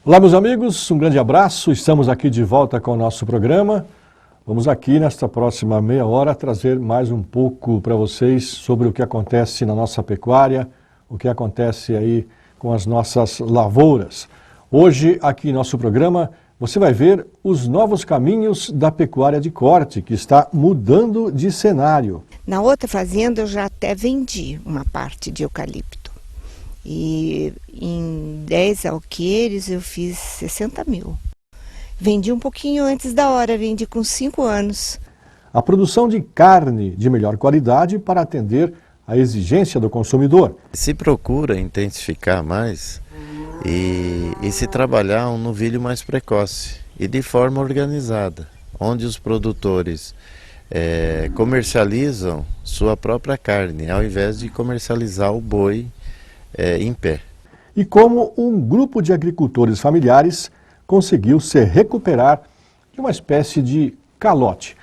Olá, meus amigos, um grande abraço. Estamos aqui de volta com o nosso programa. Vamos aqui, nesta próxima meia hora, trazer mais um pouco para vocês sobre o que acontece na nossa pecuária, o que acontece aí com as nossas lavouras. Hoje, aqui em nosso programa, você vai ver os novos caminhos da pecuária de corte, que está mudando de cenário. Na outra fazenda eu já até vendi uma parte de eucalipto. E em 10 alqueires eu fiz 60 mil. Vendi um pouquinho antes da hora, vendi com 5 anos. A produção de carne de melhor qualidade para atender a exigência do consumidor. Se procura intensificar mais e se trabalhar um novilho mais precoce e de forma organizada, onde os produtores comercializam sua própria carne, ao invés de comercializar o boi em pé. E como um grupo de agricultores familiares conseguiu se recuperar de uma espécie de calote.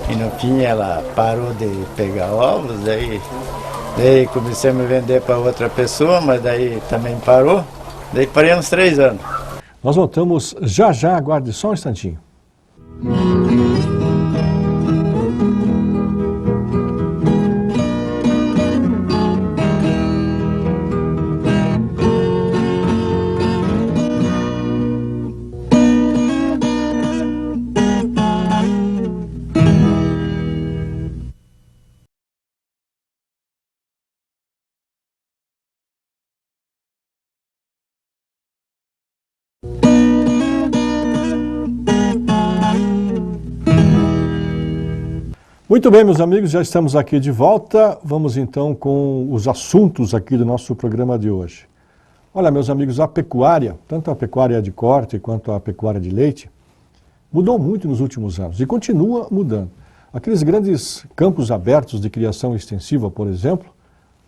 E no fim ela parou de pegar ovos, daí comecei a me vender para outra pessoa, mas daí também parou. Daí parei uns 3 anos. Nós voltamos já, aguarde só um instantinho. Muito bem, meus amigos, já estamos aqui de volta. Vamos então com os assuntos aqui do nosso programa de hoje. Olha, meus amigos, a pecuária, tanto a pecuária de corte quanto a pecuária de leite, mudou muito nos últimos anos e continua mudando. Aqueles grandes campos abertos de criação extensiva, por exemplo,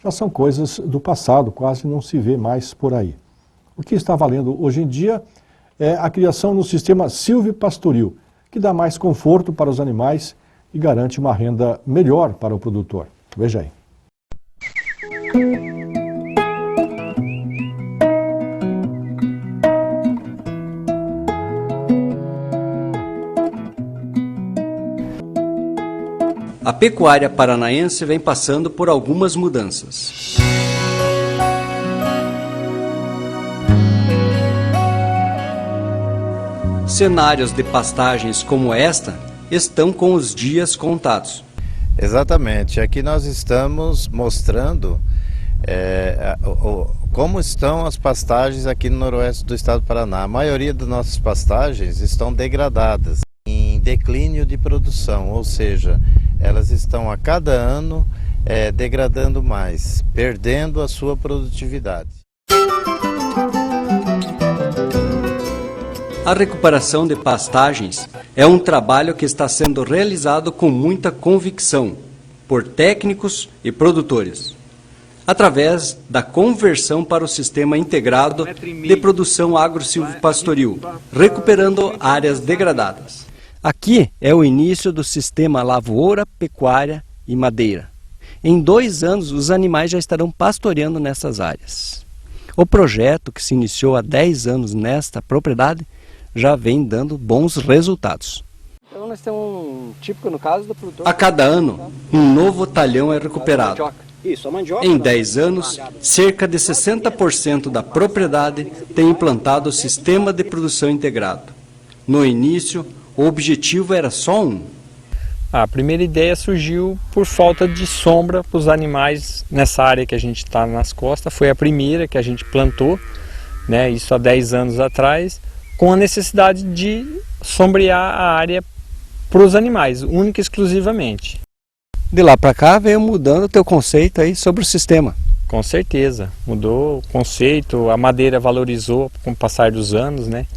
já são coisas do passado, quase não se vê mais por aí. O que está valendo hoje em dia é a criação no sistema silvipastoril, que dá mais conforto para os animais e garante uma renda melhor para o produtor. Veja aí. A pecuária paranaense vem passando por algumas mudanças. Cenários de pastagens como esta estão com os dias contados. Exatamente, aqui nós estamos mostrando como estão as pastagens aqui no noroeste do estado do Paraná. A maioria das nossas pastagens estão degradadas, em declínio de produção, ou seja, elas estão a cada ano degradando mais, perdendo a sua produtividade. A recuperação de pastagens é um trabalho que está sendo realizado com muita convicção por técnicos e produtores, através da conversão para o sistema integrado de produção agro-silvopastoril, recuperando áreas degradadas. Aqui é o início do sistema lavoura, pecuária e madeira. Em 2 anos, os animais já estarão pastoreando nessas áreas. O projeto, que se iniciou há 10 anos nesta propriedade, já vem dando bons resultados. Então nós temos um típico, no caso, do produtor. A cada ano, um novo talhão é recuperado. Isso, a mandioca. Em 10 anos, cerca de 60% da propriedade tem implantado o sistema de produção integrado. No início, o objetivo era só um. A primeira ideia surgiu por falta de sombra para os animais nessa área que a gente está nas costas. Foi a primeira que a gente plantou, né, isso há 10 anos atrás, com a necessidade de sombrear a área para os animais, única e exclusivamente. De lá para cá veio mudando o teu conceito aí sobre o sistema. Com certeza, mudou o conceito, a madeira valorizou com o passar dos anos, né?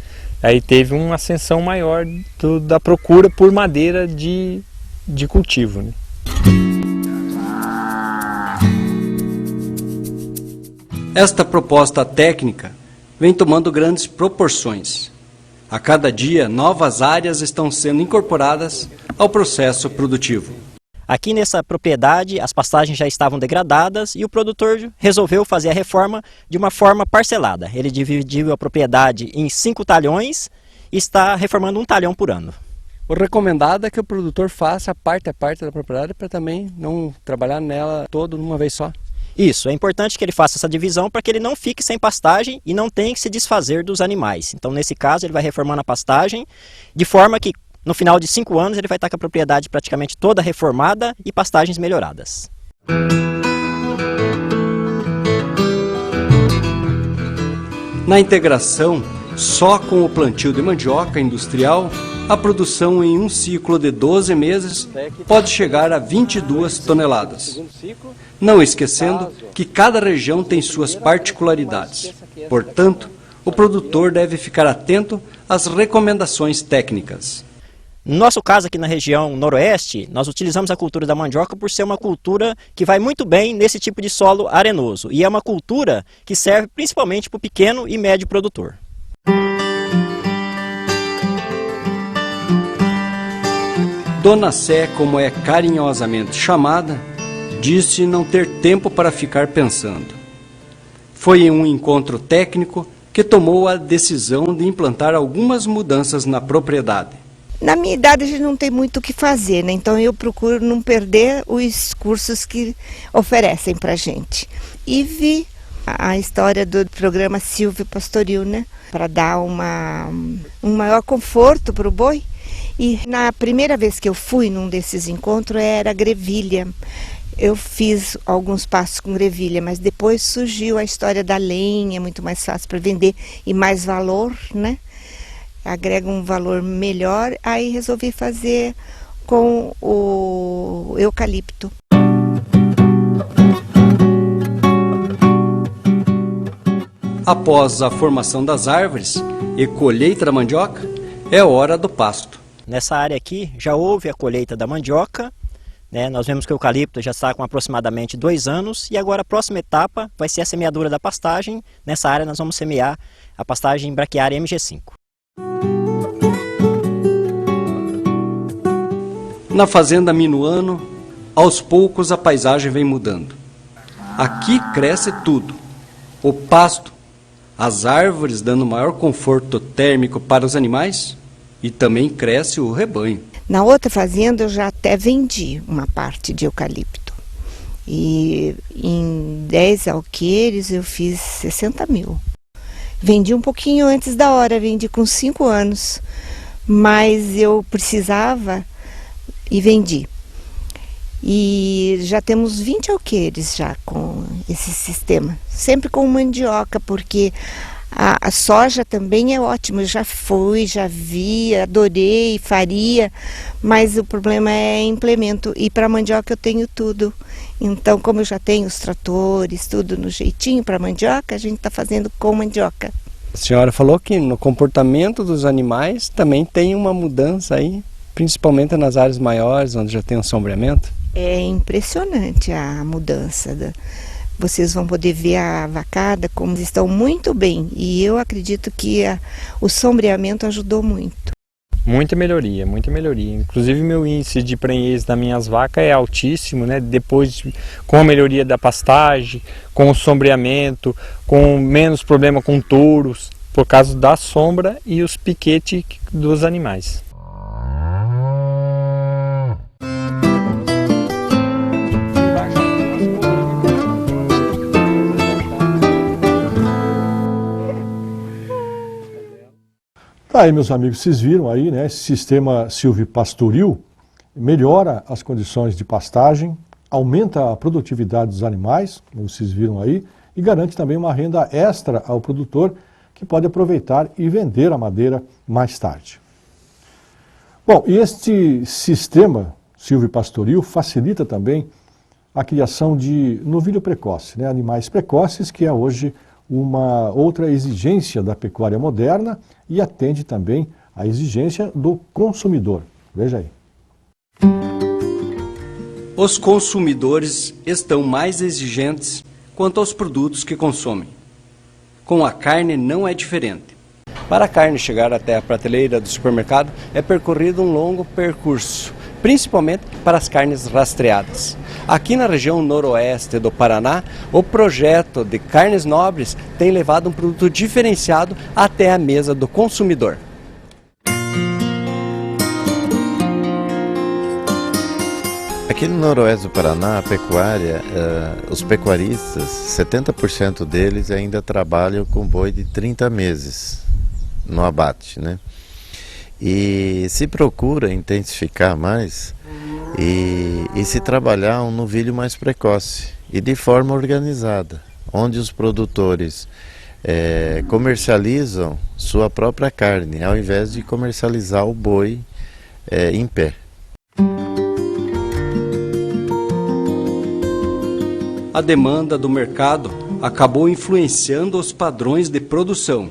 Aí teve uma ascensão maior da procura por madeira de cultivo, né? Esta proposta técnica vem tomando grandes proporções. A cada dia, novas áreas estão sendo incorporadas ao processo produtivo. Aqui nessa propriedade as pastagens já estavam degradadas e o produtor resolveu fazer a reforma de uma forma parcelada. Ele dividiu a propriedade em 5 talhões e está reformando um talhão por ano. O recomendado é que o produtor faça parte a parte da propriedade para também não trabalhar nela toda de uma vez só. Isso, é importante que ele faça essa divisão para que ele não fique sem pastagem e não tenha que se desfazer dos animais. Então, nesse caso, ele vai reformando a pastagem de forma que no final de 5 anos ele vai estar com a propriedade praticamente toda reformada e pastagens melhoradas. Na integração, só com o plantio de mandioca industrial, a produção em um ciclo de 12 meses pode chegar a 22 toneladas. Não esquecendo que cada região tem suas particularidades. Portanto, o produtor deve ficar atento às recomendações técnicas. No nosso caso aqui na região noroeste, nós utilizamos a cultura da mandioca por ser uma cultura que vai muito bem nesse tipo de solo arenoso. E é uma cultura que serve principalmente para o pequeno e médio produtor. Dona Sé, como é carinhosamente chamada, disse não ter tempo para ficar pensando. Foi em um encontro técnico que tomou a decisão de implantar algumas mudanças na propriedade. Na minha idade a gente não tem muito o que fazer, né? Então eu procuro não perder os cursos que oferecem para a gente. E vi a história do programa Silvio Pastoril, né? Para dar um maior conforto para o boi. E na primeira vez que eu fui num desses encontros era grevilha. Eu fiz alguns passos com grevilha, mas depois surgiu a história da lenha, muito mais fácil para vender e mais valor, né? Agrega um valor melhor, aí resolvi fazer com o eucalipto. Após a formação das árvores e colheita da mandioca, é hora do pasto. Nessa área aqui já houve a colheita da mandioca, né? Nós vemos que o eucalipto já está com aproximadamente 2 anos e agora a próxima etapa vai ser a semeadura da pastagem. Nessa área nós vamos semear a pastagem braquiária MG5. Na fazenda Minuano, aos poucos a paisagem vem mudando. Aqui cresce tudo: o pasto, as árvores dando maior conforto térmico para os animais e também cresce o rebanho. Na outra fazenda eu já até vendi uma parte de eucalipto. E em 10 alqueires eu fiz 60 mil. Vendi um pouquinho antes da hora, vendi com 5 anos. Mas eu precisava e vendi. E já temos 20 alqueires já com esse sistema. Sempre com mandioca, porque a soja também é ótimo. Eu já fui, já vi, adorei, faria, mas o problema é implemento. E para mandioca eu tenho tudo. Então, como eu já tenho os tratores, tudo no jeitinho para mandioca, a gente está fazendo com mandioca. A senhora falou que no comportamento dos animais também tem uma mudança aí, principalmente nas áreas maiores, onde já tem um sombreamento. É impressionante a mudança. Vocês vão poder ver a vacada como estão muito bem. E eu acredito que o sombreamento ajudou muito. Muita melhoria, muita melhoria. Inclusive meu índice de prenhez das minhas vacas é altíssimo, né? Depois, com a melhoria da pastagem, com o sombreamento, com menos problema com touros, por causa da sombra e os piquetes dos animais. Tá aí, meus amigos, vocês viram aí, né? Esse sistema silvipastoril melhora as condições de pastagem, aumenta a produtividade dos animais, como vocês viram aí, e garante também uma renda extra ao produtor que pode aproveitar e vender a madeira mais tarde. Bom, e este sistema silvipastoril facilita também a criação de novilho precoce, né? Animais precoces, que é hoje uma outra exigência da pecuária moderna e atende também à exigência do consumidor. Veja aí. Os consumidores estão mais exigentes quanto aos produtos que consomem. Com a carne não é diferente. Para a carne chegar até a prateleira do supermercado é percorrido um longo percurso. principalmente para as carnes rastreadas. Aqui na região noroeste do Paraná, o projeto de carnes nobres tem levado um produto diferenciado até a mesa do consumidor. Aqui no noroeste do Paraná, a pecuária, os pecuaristas, 70% deles ainda trabalham com boi de 30 meses no abate, né? E se procura intensificar mais e se trabalhar um novilho mais precoce e de forma organizada, onde os produtores comercializam sua própria carne, ao invés de comercializar o boi em pé. A demanda do mercado acabou influenciando os padrões de produção.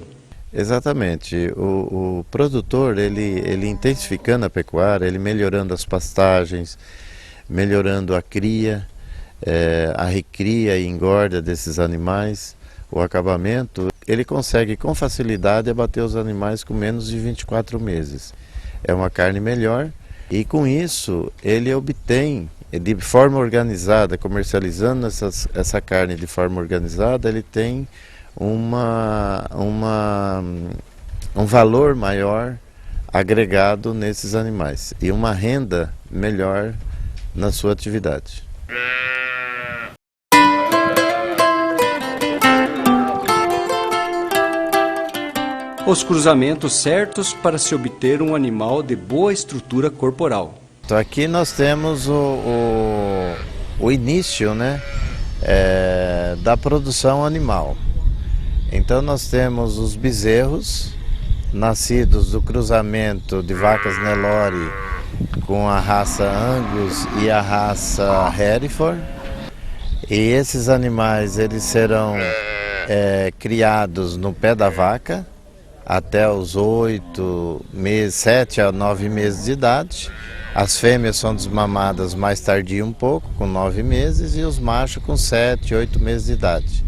Exatamente. O produtor, ele intensificando a pecuária, ele melhorando as pastagens, melhorando a cria, a recria e engorda desses animais, o acabamento, ele consegue com facilidade abater os animais com menos de 24 meses. É uma carne melhor e com isso ele obtém de forma organizada, comercializando essa carne de forma organizada, ele tem um valor maior agregado nesses animais e uma renda melhor na sua atividade. Os cruzamentos certos para se obter um animal de boa estrutura corporal. Então aqui nós temos o início, né, da produção animal. Então nós temos os bezerros, nascidos do cruzamento de vacas Nelore com a raça Angus e a raça Hereford. E esses animais eles serão criados no pé da vaca até os 7 a 9 meses de idade. As fêmeas são desmamadas mais tardio um pouco, com 9 meses, e os machos com 7, 8 meses de idade.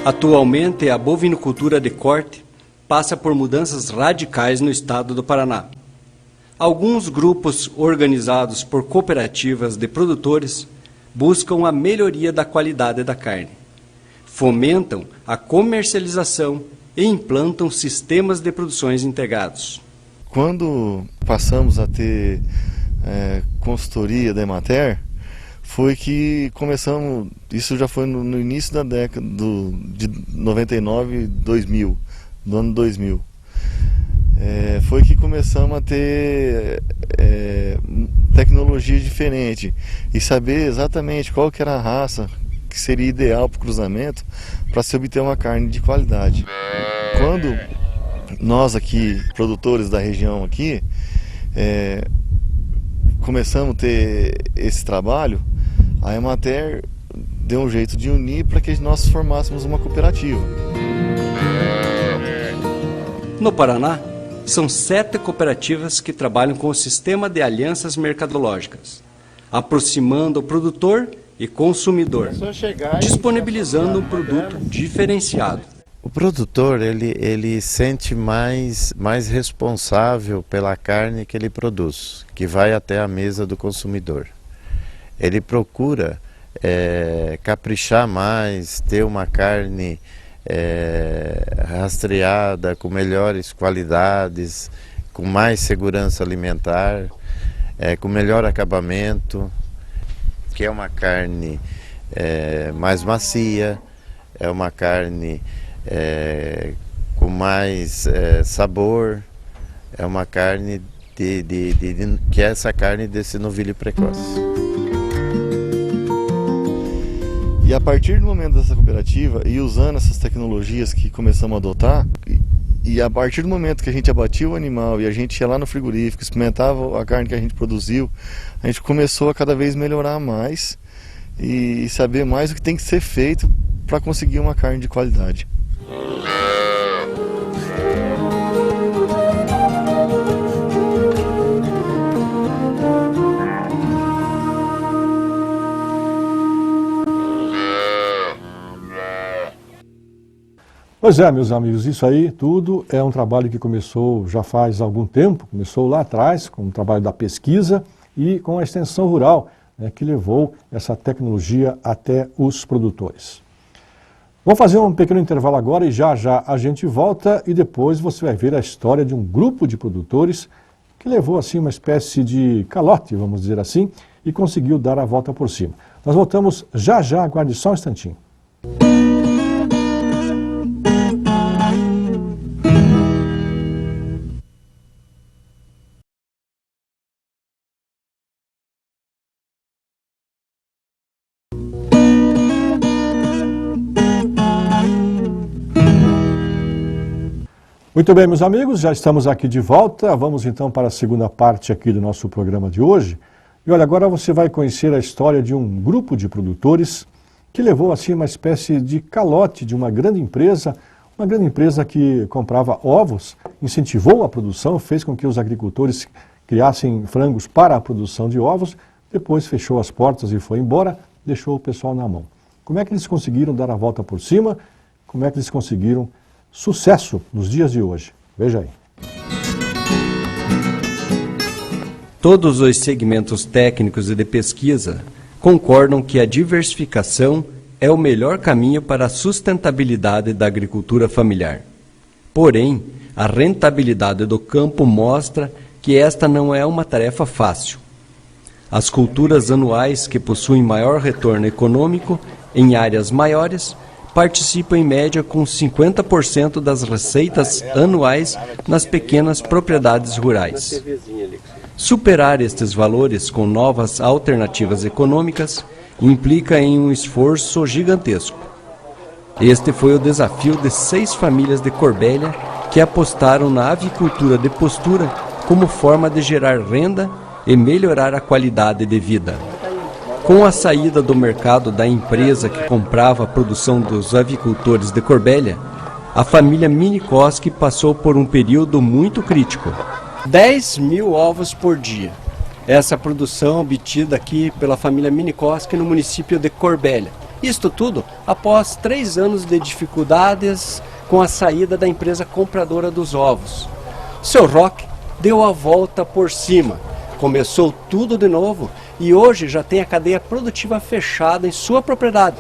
Atualmente, a bovinocultura de corte passa por mudanças radicais no estado do Paraná. Alguns grupos organizados por cooperativas de produtores buscam a melhoria da qualidade da carne, fomentam a comercialização e implantam sistemas de produções integrados. Quando passamos a ter consultoria da Emater, foi que começamos, isso já foi no início da década de 99, 2000, do ano 2000. Foi que começamos a ter tecnologia diferente e saber exatamente qual que era a raça que seria ideal para o cruzamento para se obter uma carne de qualidade. Quando nós aqui, produtores da região aqui, começamos a ter esse trabalho, a Emater deu um jeito de unir para que nós formássemos uma cooperativa. No Paraná, são 7 cooperativas que trabalham com o sistema de alianças mercadológicas, aproximando o produtor e consumidor, disponibilizando um produto diferenciado. O produtor ele sente mais responsável pela carne que ele produz, que vai até a mesa do consumidor. Ele procura caprichar mais, ter uma carne rastreada, com melhores qualidades, com mais segurança alimentar, com melhor acabamento, que é uma carne mais macia, é uma carne com mais sabor, é uma carne que é essa carne desse novilho precoce. E a partir do momento dessa cooperativa e usando essas tecnologias que começamos a adotar, e a partir do momento que a gente abatia o animal e a gente ia lá no frigorífico, experimentava a carne que a gente produziu, a gente começou a cada vez melhorar mais e saber mais o que tem que ser feito para conseguir uma carne de qualidade. Pois é, meus amigos, isso aí tudo é um trabalho que começou já faz algum tempo, começou lá atrás com o trabalho da pesquisa e com a extensão rural, né, que levou essa tecnologia até os produtores. Vamos fazer um pequeno intervalo agora e já já a gente volta e depois você vai ver a história de um grupo de produtores que levou assim uma espécie de calote, vamos dizer assim, e conseguiu dar a volta por cima. Nós voltamos já já, aguarde só um instantinho. Muito bem, meus amigos, já estamos aqui de volta. Vamos então para a segunda parte aqui do nosso programa de hoje. E olha, agora você vai conhecer a história de um grupo de produtores que levou assim uma espécie de calote de uma grande empresa que comprava ovos, incentivou a produção, fez com que os agricultores criassem frangos para a produção de ovos, depois fechou as portas e foi embora, deixou o pessoal na mão. Como é que eles conseguiram dar a volta por cima? Como é que eles conseguiram sucesso nos dias de hoje? Veja aí. Todos os segmentos técnicos e de pesquisa concordam que a diversificação é o melhor caminho para a sustentabilidade da agricultura familiar. Porém, a rentabilidade do campo mostra que esta não é uma tarefa fácil. As culturas anuais que possuem maior retorno econômico em áreas maiores participam em média com 50% das receitas anuais nas pequenas propriedades rurais. Superar estes valores com novas alternativas econômicas implica em um esforço gigantesco. Este foi o desafio de 6 famílias de Corbélia que apostaram na avicultura de postura como forma de gerar renda e melhorar a qualidade de vida. Com a saída do mercado da empresa que comprava a produção dos avicultores de Corbélia, a família Minikoski passou por um período muito crítico. 10.000 ovos por dia. Essa produção obtida aqui pela família Minikoski no município de Corbélia. Isto tudo após 3 anos de dificuldades com a saída da empresa compradora dos ovos. Seu Roque deu a volta por cima, começou tudo de novo e hoje já tem a cadeia produtiva fechada em sua propriedade.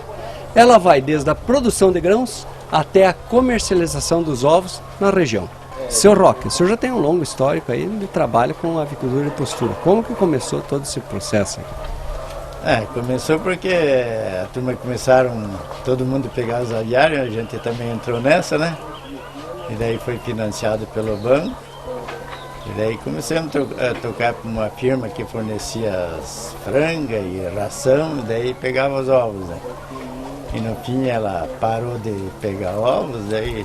Ela vai desde a produção de grãos até a comercialização dos ovos na região. Seu Roque, o senhor já tem um longo histórico aí de trabalho com avicultura de postura. Como que começou todo esse processo aí? Começou porque a turma começaram, todo mundo pegar os aviários, a gente também entrou nessa, né? E daí foi financiado pelo banco. E daí começamos a tocar para uma firma que fornecia as frangas e ração, e daí pegava os ovos, né? E no fim ela parou de pegar ovos, daí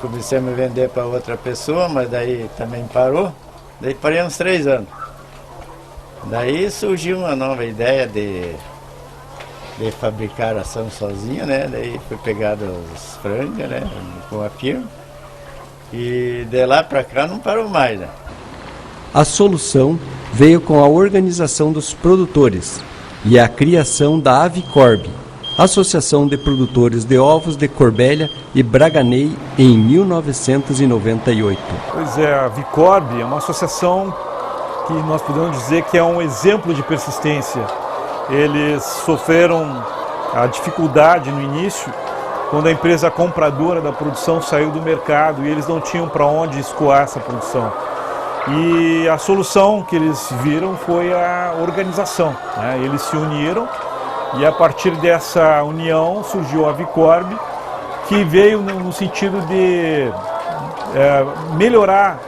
começamos a vender para outra pessoa, mas daí também parou. Daí parei uns 3 anos. Daí surgiu uma nova ideia de fabricar ração sozinha, né? Daí foi pegado as frangas, né? Com a firma. E de lá para cá não parou mais, né? A solução veio com a organização dos produtores e a criação da Avicorb, Associação de Produtores de Ovos de Corbélia e Braganey, em 1998. Pois é, a Avicorb é uma associação que nós podemos dizer que é um exemplo de persistência. Eles sofreram a dificuldade no início, quando a empresa compradora da produção saiu do mercado e eles não tinham para onde escoar essa produção. E a solução que eles viram foi a organização, né? Eles se uniram e a partir dessa união surgiu a Avicorb, que veio no sentido de melhorar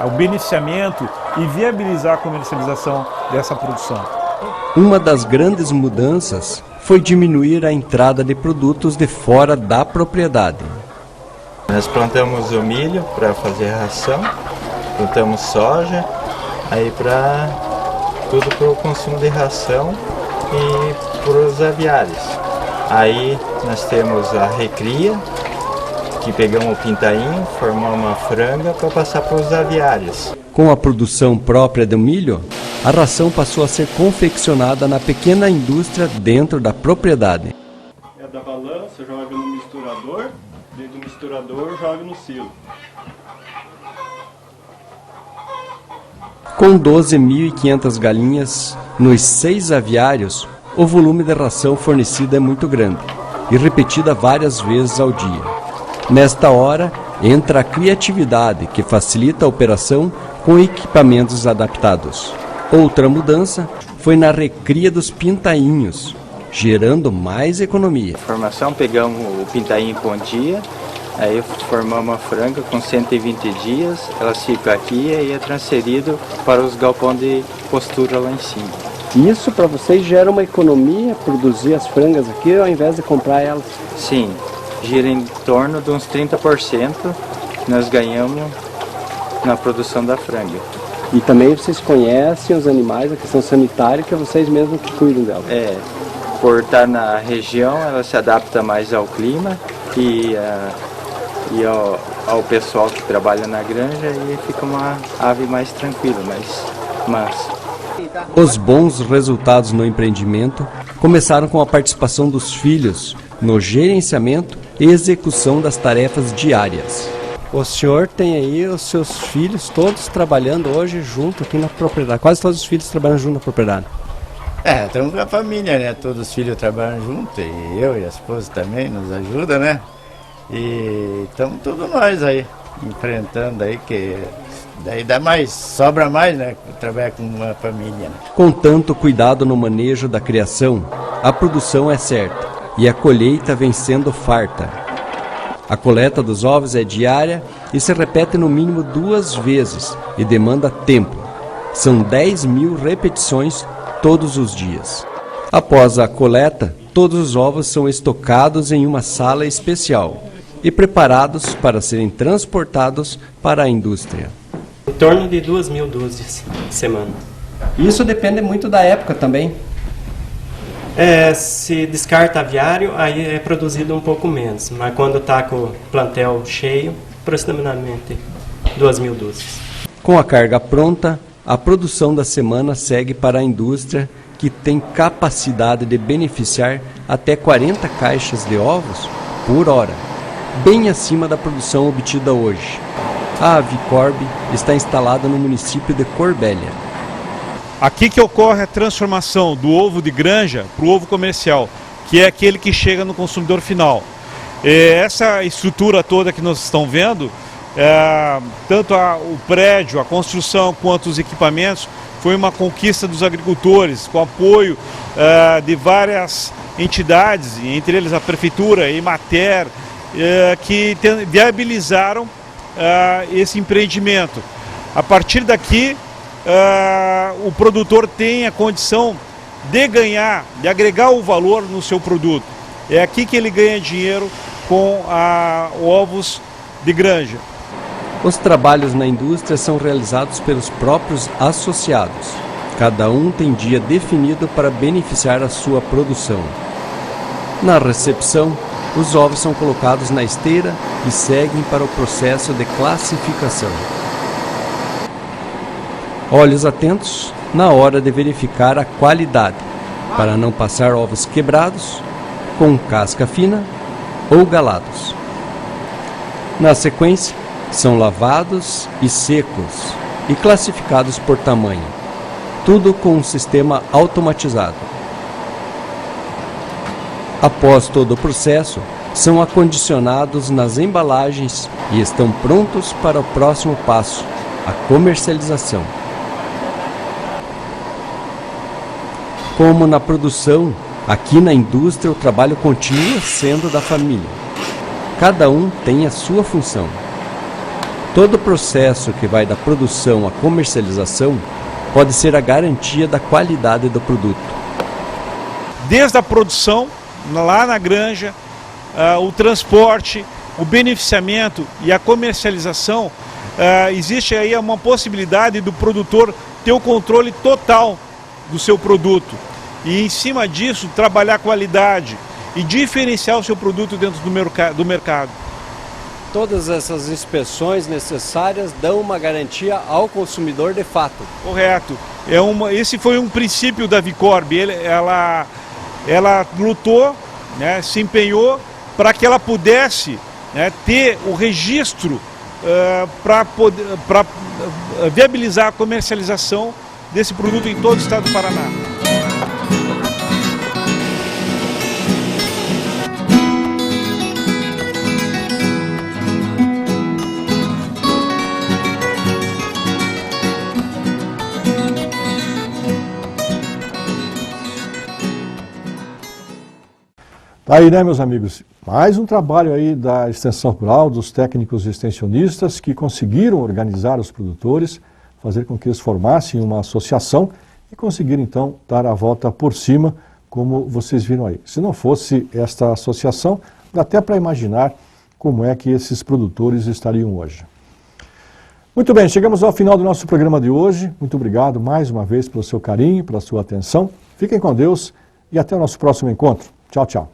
o beneficiamento e viabilizar a comercialização dessa produção. Uma das grandes mudanças foi diminuir a entrada de produtos de fora da propriedade. Nós plantamos o milho para fazer ração, plantamos soja, aí para tudo para o consumo de ração e para os aviários. Aí nós temos a recria, que pegamos o pintainho, formamos uma franga para passar para os aviários. Com a produção própria do milho, a ração passou a ser confeccionada na pequena indústria dentro da propriedade. da balança, joga no misturador, dentro do misturador joga no silo. Com 12.500 galinhas nos 6 aviários, o volume de ração fornecida é muito grande e repetida várias vezes ao dia. Nesta hora, entra a criatividade que facilita a operação com equipamentos adaptados. Outra mudança foi na recria dos pintainhos, gerando mais economia. Formação, pegamos o pintainho com dia, aí formamos a franga com 120 dias, elas ficam aqui e aí é transferido para os galpões de postura lá em cima. Isso para vocês gera uma economia, produzir as frangas aqui ao invés de comprar elas? Sim, gira em torno de uns 30% nós ganhamos na produção da franga. E também vocês conhecem os animais, a questão sanitária, que é vocês mesmos que cuidam delas? É, por estar na região, ela se adapta mais ao clima e ao pessoal que trabalha na granja e fica uma ave mais tranquila, mais mansa. Os bons resultados no empreendimento começaram com a participação dos filhos no gerenciamento e execução das tarefas diárias. O senhor tem aí os seus filhos todos trabalhando hoje junto aqui na propriedade, quase todos os filhos trabalham junto na propriedade. Estamos com a família, né? Todos os filhos trabalham junto e eu e a esposa também nos ajuda, né? E estamos todos nós aí, enfrentando aí, que daí sobra mais, né? Trabalhar com uma família. Né? Com tanto cuidado no manejo da criação, a produção é certa e a colheita vem sendo farta. A coleta dos ovos é diária e se repete no mínimo 2 vezes e demanda tempo. São 10.000 repetições todos os dias. Após a coleta, todos os ovos são estocados em uma sala especial e preparados para serem transportados para a indústria. Em torno de 2.000 dúzias por semana. Isso depende muito da época também. Se descarta aviário, aí é produzido um pouco menos, mas quando está com o plantel cheio, aproximadamente 2.000 dúzias. Com a carga pronta, a produção da semana segue para a indústria, que tem capacidade de beneficiar até 40 caixas de ovos por hora, bem acima da produção obtida hoje. A Avicorb está instalada no município de Corbélia. Aqui que ocorre a transformação do ovo de granja para o ovo comercial, que é aquele que chega no consumidor final. Essa estrutura toda que nós estamos vendo, tanto o prédio, a construção, quanto os equipamentos, foi uma conquista dos agricultores, com apoio de várias entidades, entre eles a Prefeitura e Emater, que viabilizaram esse empreendimento. A partir daqui, o produtor tem a condição de ganhar, de agregar o valor no seu produto. É aqui que ele ganha dinheiro com ovos de granja. Os trabalhos na indústria são realizados pelos próprios associados. Cada um tem dia definido para beneficiar a sua produção. Na recepção, os ovos são colocados na esteira e seguem para o processo de classificação. Olhos atentos na hora de verificar a qualidade, para não passar ovos quebrados, com casca fina ou galados. Na sequência, são lavados e secos e classificados por tamanho, tudo com um sistema automatizado. Após todo o processo, são acondicionados nas embalagens e estão prontos para o próximo passo, a comercialização. Como na produção, aqui na indústria o trabalho continua sendo da família. Cada um tem a sua função. Todo o processo que vai da produção à comercialização pode ser a garantia da qualidade do produto. Desde a produção, lá na granja, o transporte, o beneficiamento e a comercialização, existe aí uma possibilidade do produtor ter o controle total do seu produto e, em cima disso, trabalhar a qualidade e diferenciar o seu produto dentro do mercado. Todas essas inspeções necessárias dão uma garantia ao consumidor de fato. Correto. Esse foi um princípio da Avicorb. Ela lutou né, se empenhou para que ela pudesse, né, ter o registro para viabilizar a comercialização desse produto em todo o estado do Paraná. Tá aí, né, meus amigos? Mais um trabalho aí da extensão rural, dos técnicos extensionistas que conseguiram organizar os produtores, fazer com que eles formassem uma associação e conseguiram, então, dar a volta por cima, como vocês viram aí. Se não fosse esta associação, dá até para imaginar como é que esses produtores estariam hoje. Muito bem, chegamos ao final do nosso programa de hoje. Muito obrigado mais uma vez pelo seu carinho, pela sua atenção. Fiquem com Deus e até o nosso próximo encontro. Tchau, tchau.